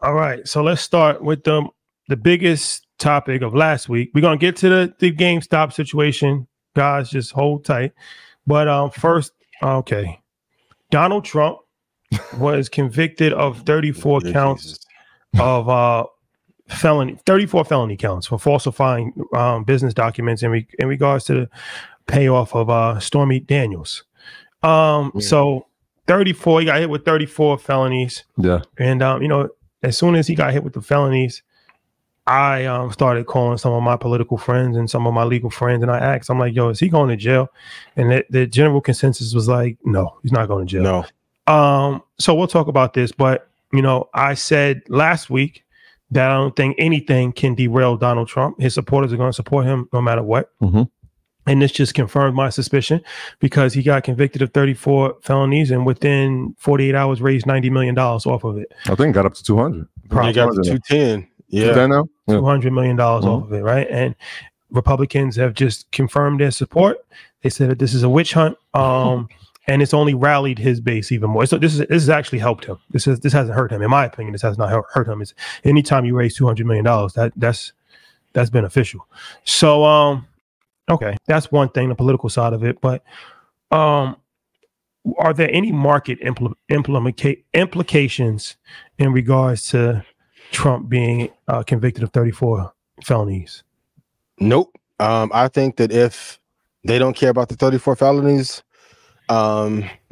All right, so let's start with the biggest topic of last week. We're gonna get to the GameStop situation, guys. Just hold tight. But first, okay, Donald Trump was convicted of 34 counts of 34 felony counts for falsifying business documents in regards to the payoff of Stormy Daniels. So 34, he got hit with 34 felonies. Yeah, and you know, as soon as he got hit with the felonies, I started calling some of my political friends and some of my legal friends, and I asked, I'm like, yo, is he going to jail? And the general consensus was like, no, he's not going to jail. No. So we'll talk about this, but you know, I said last week that I don't think anything can derail Donald Trump. His supporters are going to support him no matter what. Mm-hmm. And this just confirmed my suspicion because he got convicted of 34 felonies and within 48 hours raised $90 million off of it. I think it got up to 200. Probably got to 210. Yeah. Now? Yeah. $200 million off of it, right? And Republicans have just confirmed their support. They said that this is a witch hunt, and it's only rallied his base even more. So this has actually helped him. This hasn't hurt him, in my opinion. This has not hurt him. It's anytime you raise $200 million, that's beneficial. So okay, that's one thing, the political side of it. But are there any market implications in regards to Trump being convicted of 34 felonies? Nope. I think that if they don't care about the 34 felonies,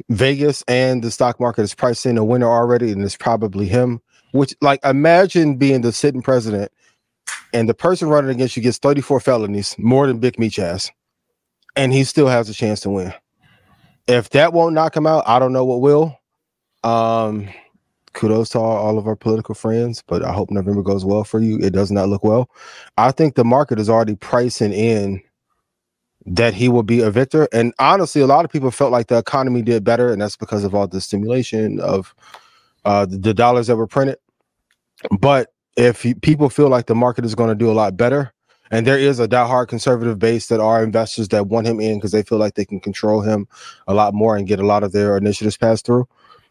Vegas and the stock market is pricing a winner already, and it's probably him. Which, like, imagine being the sitting president and the person running against you gets 34 felonies, more than Big Meech has, and he still has a chance to win. If that won't knock him out, I don't know what will. Kudos to all of our political friends, but I hope November goes well for you. It does not look well. I think the market is already pricing in that he will be a victor. And honestly, a lot of people felt like the economy did better, and that's because of all the stimulation of the dollars that were printed. But if people feel like the market is going to do a lot better, and there is a diehard conservative base that are investors that want him in because they feel like they can control him a lot more and get a lot of their initiatives passed through,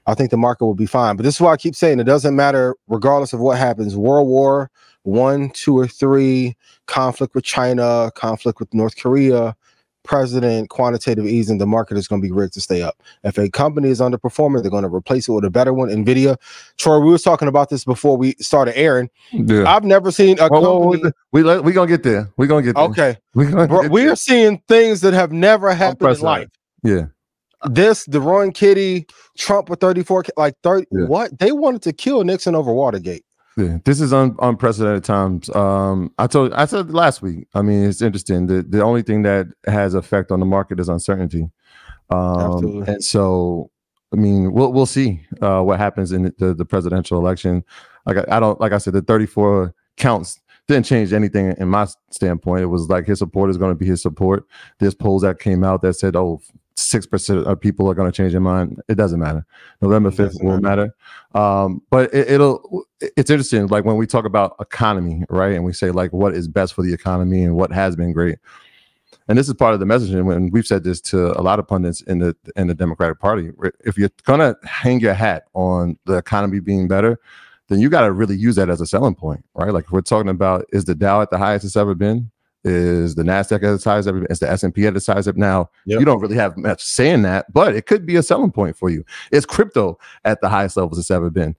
I think the market will be fine. But this is why I keep saying it doesn't matter, regardless of what happens. World War I, II, or III, conflict with China, conflict with North Korea, president, quantitative easing, the market is going to be rigged to stay up. If a company is underperforming, they're going to replace it with a better one. NVIDIA. Troy, we were talking about this before we started airing. Yeah. I've never seen a company. We're going to get there. We're going to get there. Okay. We are seeing things that have never happened in life. Yeah. The Rowan Kitty, Trump with 34, like 30. Yeah. What? They wanted to kill Nixon over Watergate. Yeah, this is unprecedented times. I said last week. I mean, it's interesting. The only thing that has effect on the market is uncertainty. Absolutely. And so, I mean, we'll see what happens in the presidential election. Like I said, the 34 counts didn't change anything in my standpoint. It was like his support is going to be his support. There's polls that came out that said, 6% of people are going to change their mind. It doesn't matter. November 5th will matter. But it's interesting. Like when we talk about economy, right? And we say like what is best for the economy and what has been great. And this is part of the messaging when we've said this to a lot of pundits in the Democratic Party. If you're going to hang your hat on the economy being better, then you got to really use that as a selling point, right? Like if we're talking about, is the Dow at the highest it's ever been? Is the NASDAQ at its highest ever been? Is the S&P at its highest ever? Now, You don't really have much saying that, but it could be a selling point for you. Is crypto at the highest levels it's ever been?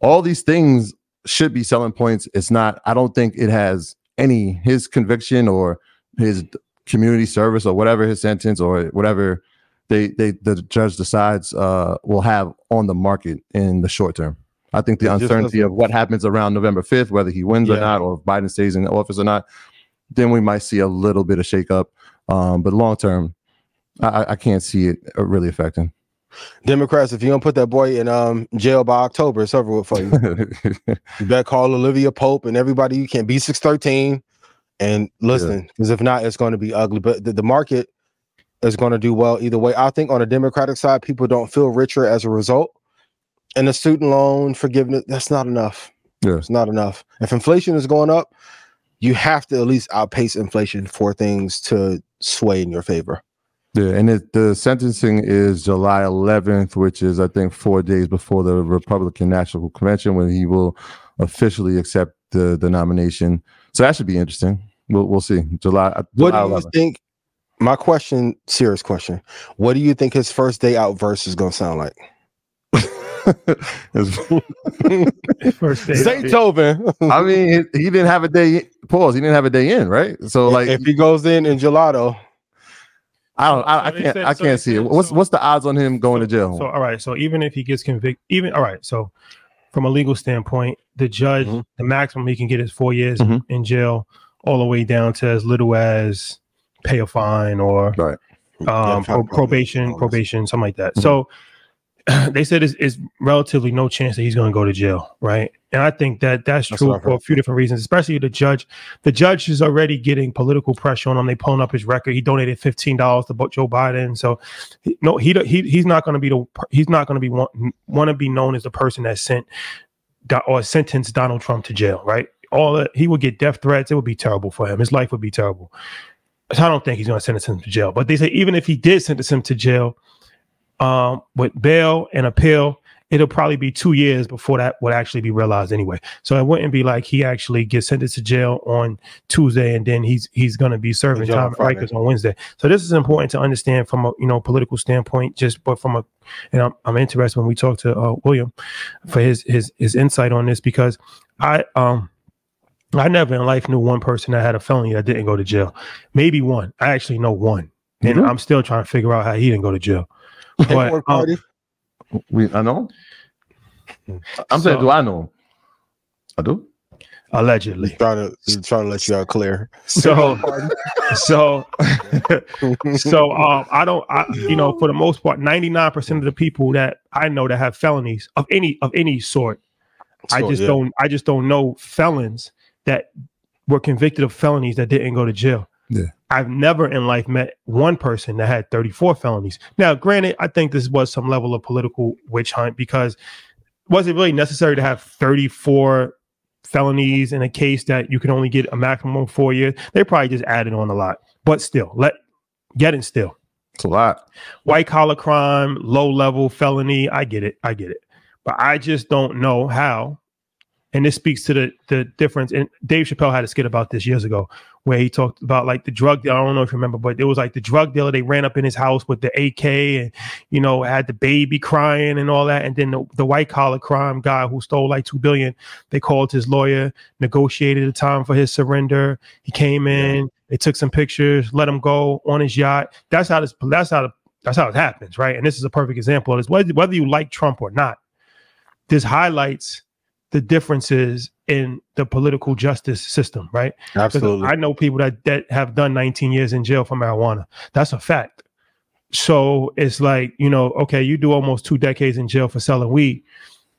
All these things should be selling points. It's not, I don't think it has his conviction or his community service or whatever his sentence or whatever the judge decides will have on the market in the short term. I think the uncertainty of what happens around November 5th, whether he wins or not, or if Biden stays in office or not, then we might see a little bit of shakeup. But long term, I can't see it really affecting. Democrats, if you don't put that boy in jail by October, it's over with for you. You better call Olivia Pope and everybody you can. B613 and listen, because if not, it's going to be ugly. But the market is going to do well either way. I think on the Democratic side, people don't feel richer as a result. And the student loan forgiveness, that's not enough. Yeah. It's not enough. If inflation is going up, you have to at least outpace inflation for things to sway in your favor. Yeah, and the sentencing is July 11th, which is, I think, 4 days before the Republican National Convention, when he will officially accept the nomination. So that should be interesting. We'll see. July What do you 11th. think? My question, serious question. What do you think his first day out verse is going to sound like? First day. Zaytoven. I mean, he didn't have a day. Pause. He didn't have a day in, right? So like, if he goes in gelato, I can't see it. What's the odds on him going to jail? So all right. So even if he gets convicted, so from a legal standpoint, the judge, the maximum he can get is 4 years in jail, all the way down to as little as pay a fine or probation, something like that. So they said it's relatively no chance that he's going to go to jail, right? And I think that's true for a few different reasons, especially the judge. The judge is already getting political pressure on him. They pulling up his record. He donated $15 to Joe Biden, so he's not going to be want to be known as the person that sentenced Donald Trump to jail, right? He would get death threats. It would be terrible for him. His life would be terrible. So I don't think he's going to sentence him to jail. But they say even if he did sentence him to jail, with bail and appeal, it'll probably be 2 years before that would actually be realized anyway. So it wouldn't be like he actually gets sentenced to jail on Tuesday and then he's going to be serving time at Rikers on Wednesday. So this is important to understand from a political standpoint. But from I'm interested when we talk to William for his insight on this, because I never in life knew one person that had a felony that didn't go to jail. Maybe one. I actually know one, and I'm still trying to figure out how he didn't go to jail. But I know. I'm saying, do I know him? I do. Allegedly, he's trying to let you out clear. So I don't. For the most part, 99% of the people that I know that have felonies of any sort, I just don't know felons that were convicted of felonies that didn't go to jail. Yeah. I've never in life met one person that had 34 felonies. Now, granted, I think this was some level of political witch hunt, because was it really necessary to have 34 felonies in a case that you can only get a maximum of 4 years? They probably just added on a lot, but still, it's a lot. White collar crime, low level felony. I get it. But I just don't know how. And this speaks to the difference. And Dave Chappelle had a skit about this years ago, where he talked about like the drug dealer. I don't know if you remember, but it was like the drug dealer. They ran up in his house with the AK and, had the baby crying and all that. And then the white collar crime guy who stole like $2 billion, they called his lawyer, negotiated a time for his surrender. He came in, they took some pictures, let him go on his yacht. That's how it happens, right? And this is a perfect example of this. Whether you like Trump or not, this highlights the differences in the political justice system, right? Absolutely. I know people that have done 19 years in jail for marijuana. That's a fact. So it's like, okay, you do almost 2 decades in jail for selling weed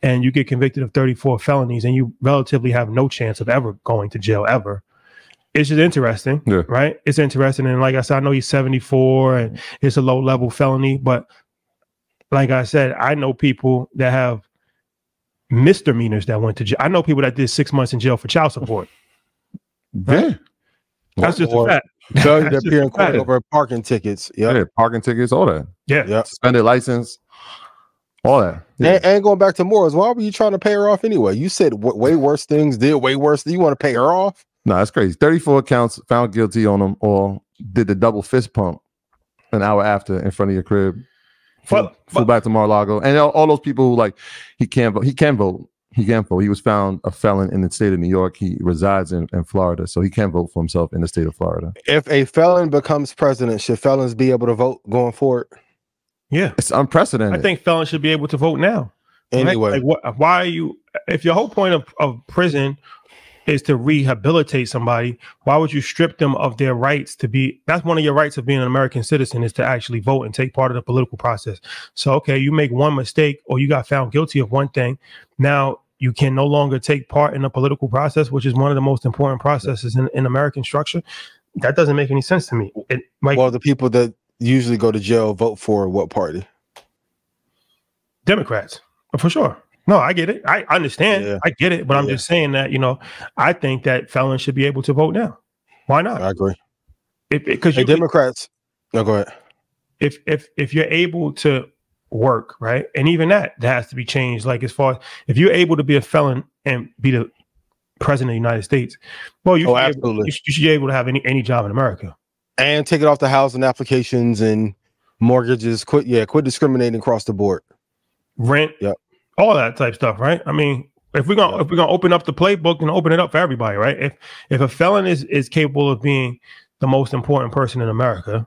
and you get convicted of 34 felonies and you relatively have no chance of ever going to jail ever. It's just interesting, right? It's interesting. And like I said, I know he's 74 and it's a low level felony, but like I said, I know people that have misdemeanors that went to jail. I know people that did 6 months in jail for child support. Right? That's just a fact. They're appearing court over parking tickets. Yeah, parking tickets, all that. Yeah. Suspended license, all that. Yeah. And going back to Morris, why were you trying to pay her off anyway? You said way worse things, did way worse. You want to pay her off? No, that's crazy. 34 counts, found guilty on them, or did the double fist pump an hour after in front of your crib. Flew back to Mar-a-Lago, and all those people who he can't vote. He can vote. He was found a felon in the state of New York. He resides in Florida, so he can't vote for himself in the state of Florida. If a felon becomes president, should felons be able to vote going forward? Yeah, it's unprecedented. I think felons should be able to vote now. Anyway, like why are you? If your whole point of prison is to rehabilitate somebody, why would you strip them of their rights to be? That's one of your rights of being an American citizen, is to actually vote and take part of the political process. So, okay, you make one mistake or you got found guilty of one thing. Now you can no longer take part in the political process, which is one of the most important processes in American structure. That doesn't make any sense to me. Well, the people that usually go to jail vote for what party? Democrats, for sure. No, I get it. I understand. Yeah. I get it. But I'm just saying that, I think that felons should be able to vote now. Why not? I agree. Because Democrats. No, go ahead. If you're able to work, right, and even that has to be changed. Like as far as if you're able to be a felon and be the president of the United States, well, you should be able to have any job in America. And take it off the housing applications and mortgages. Quit discriminating across the board. Rent, all that type stuff, right? I mean, if we're gonna open up the playbook and open it up for everybody, right? If a felon is capable of being the most important person in America,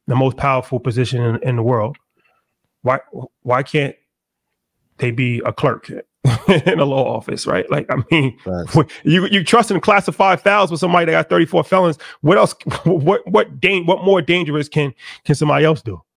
the most powerful position in the world, why can't they be a clerk in a law office, right? Like, I mean, right. you trust in classified files with somebody that got 34 felons. What else? What more dangerous can somebody else do?